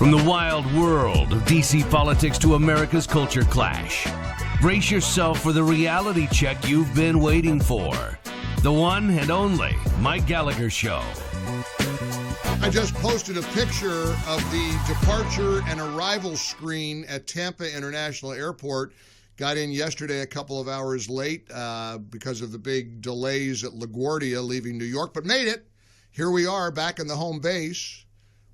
From the wild world of D.C. politics to America's culture clash, brace yourself for the reality check you've been waiting for. The one and only Mike Gallagher Show. I just posted a picture of the departure and arrival screen at Tampa International Airport. Got in yesterday a couple of hours late because of the big delays at LaGuardia leaving New York, but made it. Here we are back in the home base.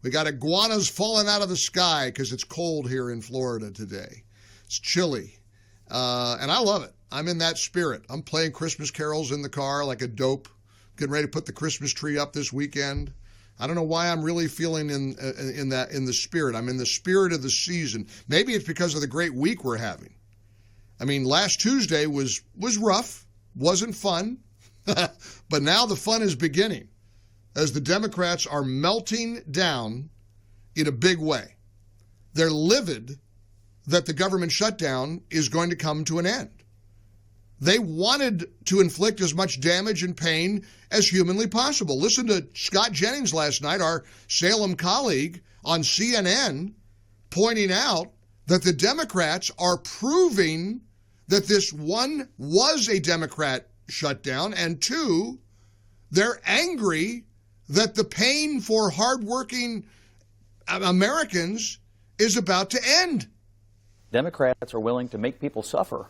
We got iguanas falling out of the sky because it's cold here in Florida today. It's chilly, and I love it. I'm in that spirit. I'm playing Christmas carols in the car like a dope, getting ready to put the Christmas tree up this weekend. I don't know why I'm really feeling in the spirit. I'm in the spirit of the season. Maybe it's because of the great week we're having. I mean, last Tuesday was rough, wasn't fun, but now the fun is beginning as the Democrats are melting down in a big way. They're livid that the government shutdown is going to come to an end. They wanted to inflict as much damage and pain as humanly possible. Listen to Scott Jennings last night, our Salem colleague on CNN, pointing out that the Democrats are proving that this, one, was a Democrat shutdown, and two, they're angry that the pain for hardworking Americans is about to end. Democrats are willing to make people suffer.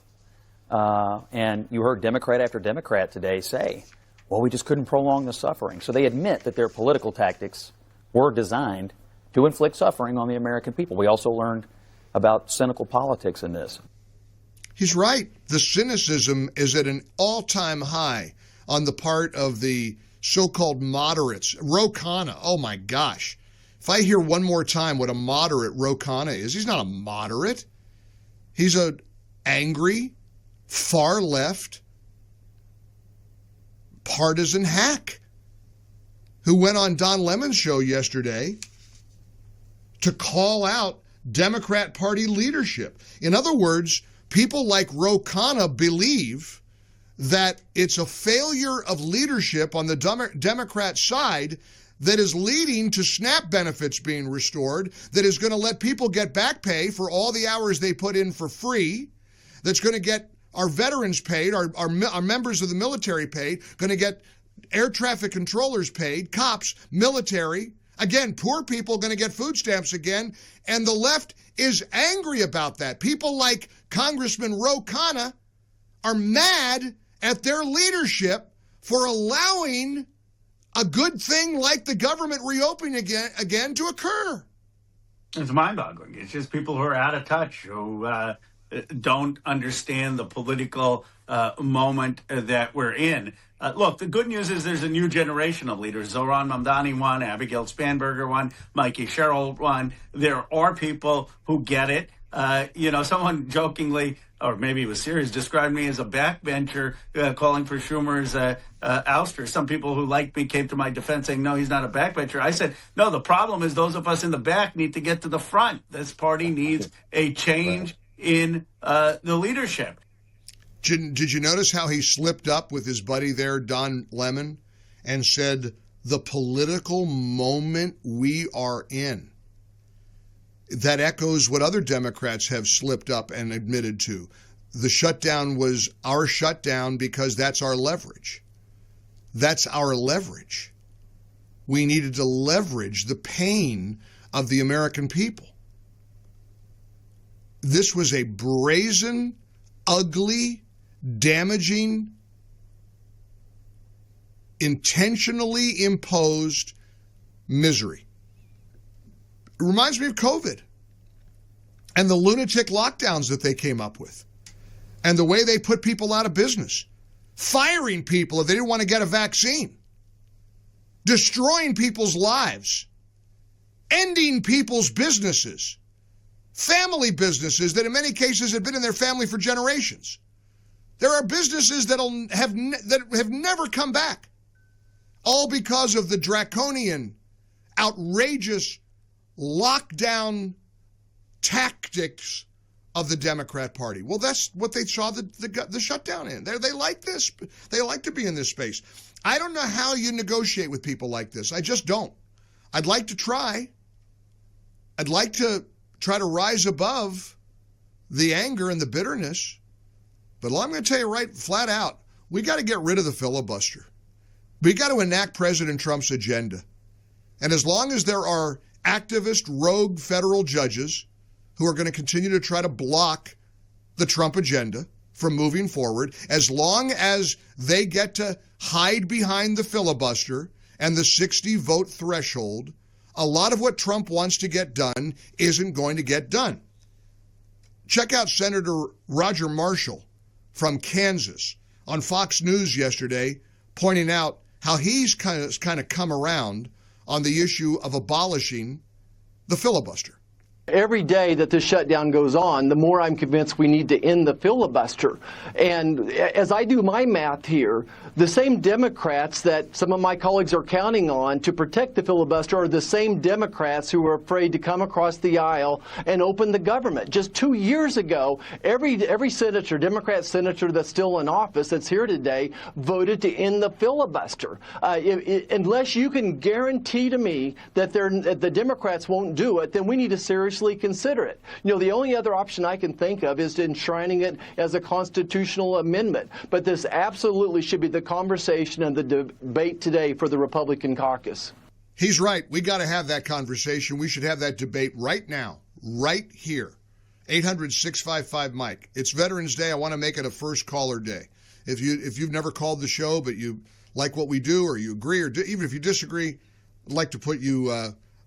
And you heard Democrat after Democrat today say, well, we just couldn't prolong the suffering. So they admit that their political tactics were designed to inflict suffering on the American people. We also learned about cynical politics in this. He's right. The cynicism is at an all-time high on the part of the so-called moderates. Ro Khanna, oh my gosh. If I hear one more time what a moderate Ro Khanna is, he's not a moderate. He's an angry, far-left, partisan hack who went on Don Lemon's show yesterday to call out Democrat Party leadership. In other words, people like Ro Khanna believe that it's a failure of leadership on the Democrat side that is leading to SNAP benefits being restored, that is going to let people get back pay for all the hours they put in for free, that's going to get our veterans paid, our members of the military paid, going to get air traffic controllers paid, cops, military. Again, poor people going to get food stamps again, and the left is angry about that. People like Congressman Ro Khanna are mad at their leadership for allowing a good thing like the government reopening again to occur. It's mind-boggling. It's just people who are out of touch, who don't understand the political moment that we're in. Look, the good news is there's a new generation of leaders. Zoran Mamdani won, Abigail Spanberger won, Mikey Sherrill won. There are people who get it. Someone jokingly, or maybe it was serious, described me as a backbencher calling for Schumer's ouster. Some people who liked me came to my defense saying, no, he's not a backbencher. I said, no, the problem is those of us in the back need to get to the front. This party needs a change in the leadership. Did you notice how he slipped up with his buddy there, Don Lemon, and said, the political moment we are in? That echoes what other Democrats have slipped up and admitted to. The shutdown was our shutdown because that's our leverage. That's our leverage. We needed to leverage the pain of the American people. This was a brazen, ugly, damaging, intentionally imposed misery. It reminds me of COVID and the lunatic lockdowns that they came up with and the way they put people out of business, firing people if they didn't want to get a vaccine, destroying people's lives, ending people's businesses, family businesses that in many cases have been in their family for generations. There are businesses that have never come back, all because of the draconian, outrageous lockdown tactics of the Democrat Party. Well, that's what they saw the shutdown in. They like this. They like to be in this space. I don't know how you negotiate with people like this. I just don't. I'd like to try. I'd like to try to rise above the anger and the bitterness. But I'm going to tell you right flat out, we got to get rid of the filibuster. We got to enact President Trump's agenda. And as long as there are activist, rogue federal judges who are going to continue to try to block the Trump agenda from moving forward, as long as they get to hide behind the filibuster and the 60-vote threshold, a lot of what Trump wants to get done isn't going to get done. Check out Senator Roger Marshall from Kansas on Fox News yesterday, pointing out how he's kind of come around on the issue of abolishing the filibuster. Every day that this shutdown goes on, the more I'm convinced we need to end the filibuster. And as I do my math here, the same Democrats that some of my colleagues are counting on to protect the filibuster are the same Democrats who are afraid to come across the aisle and open the government. Just 2 years ago, every senator, Democrat senator that's still in office that's here today, voted to end the filibuster. Unless you can guarantee to me that the Democrats won't do it, then we need to seriously consider it. You know, the only other option I can think of is enshrining it as a constitutional amendment. But this absolutely should be the conversation and the debate today for the Republican caucus. He's right. We got to have that conversation. We should have that debate right now, right here. 800-655-MIKE. It's Veterans Day. I want to make it a first caller day. If you've never called the show, but you like what we do, or you agree, or even if you disagree, I'd like to put you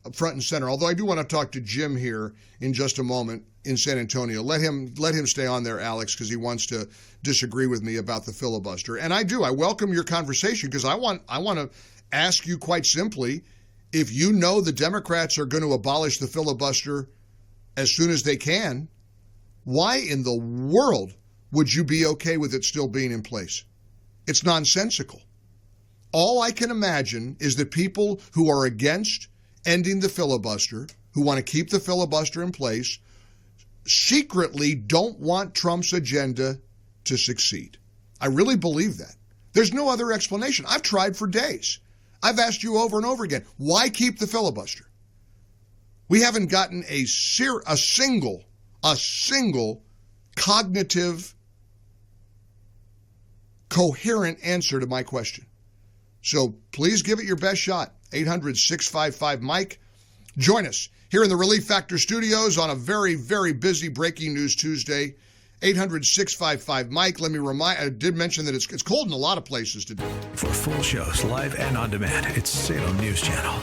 up front and center. Although I do want to talk to Jim here in just a moment in San Antonio. Let him stay on there, Alex, because he wants to disagree with me about the filibuster. And I do. I welcome your conversation because I want to ask you quite simply, if you know the Democrats are going to abolish the filibuster as soon as they can, why in the world would you be okay with it still being in place? It's nonsensical. All I can imagine is that people who are against ending the filibuster, who want to keep the filibuster in place, secretly don't want Trump's agenda to succeed. I really believe that. There's no other explanation. I've tried for days. I've asked you over and over again, why keep the filibuster? We haven't gotten a single cognitive, coherent answer to my question. So please give it your best shot. 800-655-MIKE. Join us here in the Relief Factor studios on a very, very busy Breaking News Tuesday. 800-655-MIKE. Let me remind, I did mention that it's cold in a lot of places today. For full shows, live and on demand, it's Salem News Channel.